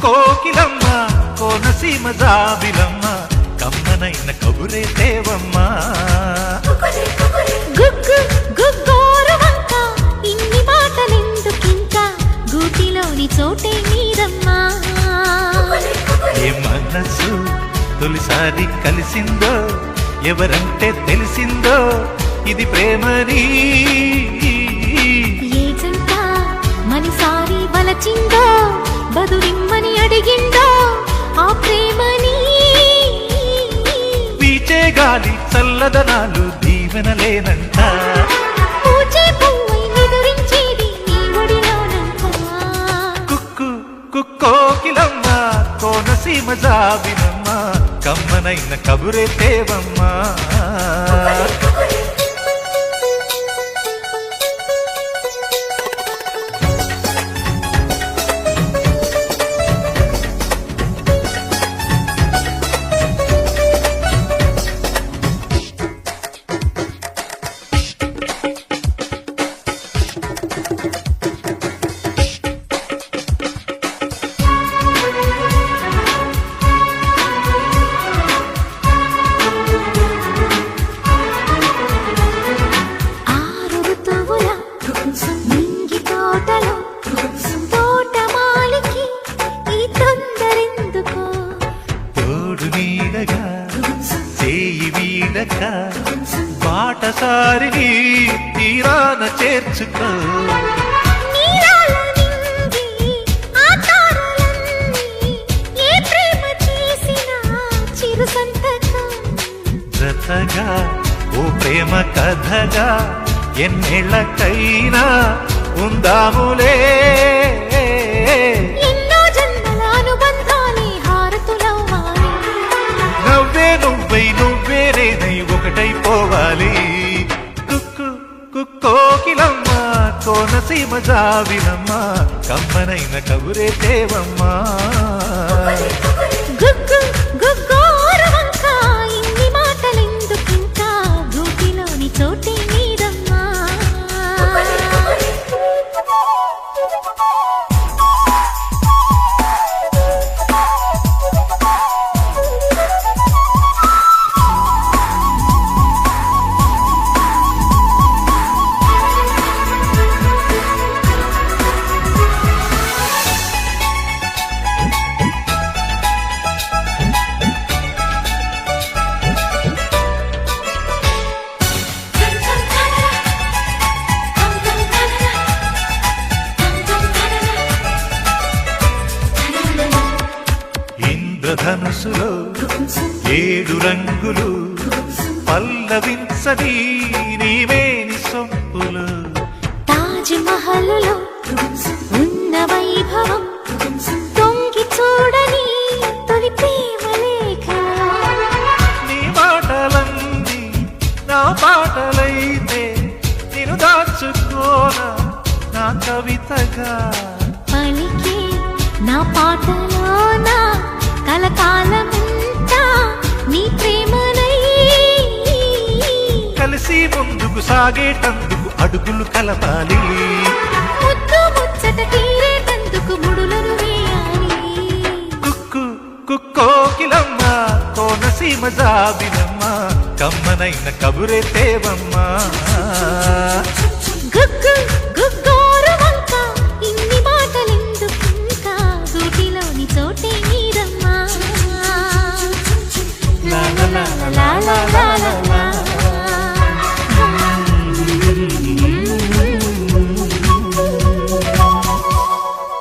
కోకిలమ్మ కోనసీమ జాబిలమ్మ కమ్మనైన కబురే తేవమ్మ గుగ్గు గుగ్గోరవంక ఇన్ని మాటలెందుకింకా గూటిలోని చోటే నీరమ్మా ఏ మనసు తొలిసారి కలిసిందో ఎవరంటే తెలిసిందో ఇది ప్రేమని ఏ జంట మనసారి వలచిందో బదురిమ్మని అడిగిందో ఆ ప్రేమని వీచే గాలి చల్లదనాలు దీవెనలేనంట పూచే పువ్వై నిదురించేది నీ ఒడిలోనంట కుక్కు కుక్కోకిలమ్మ కోనసీమ జాబిలమ్మ కమ్మనైన కబురే తేవమ్మ బాటసారిని తీరాన చేర్చుకో జతగా ఓ ప్రేమ కథగా ఎన్నేళ్ళకైనా ఉందాములే నవ్వే నువ్వై నువ్వేరేనై ఒకటైపోవాలి కుక్కు కుక్కోకిలమ్మ కోనసీమ జాబిలమ్మ కమ్మనైన కబురే తేవమ్మ గుగ్గు గుగ్గోరవంక ఇన్ని మాటలెందుకింకా గూటిలోని చోటే నీరమ్మా ధనుసులో 7 రంగులు పల్లవించని నీవేని సొంపులు తాజ్ మహల్లో ఉన్న వైభవం తొంగి చూడని తొలి ప్రేమ లేఖ నీ మాటలన్నీ నా పాటలైతే నేను దాచుకోన నా కవితగా పలికే నా పాటలోనా కలకాలమంతా నీ ప్రేమనై కలిసి ముందుకు సాగేటందుకు అడుగులు కలపాలి ముద్దు ముచ్చట తీరేటందుకు ముడులను వేయాలి కుక్కు కుక్కోకిలమ్మ కోనసీమ జాబిలమ్మ కమ్మనైన కబురే తేవమ్మ గుగ్గు గుగ్గు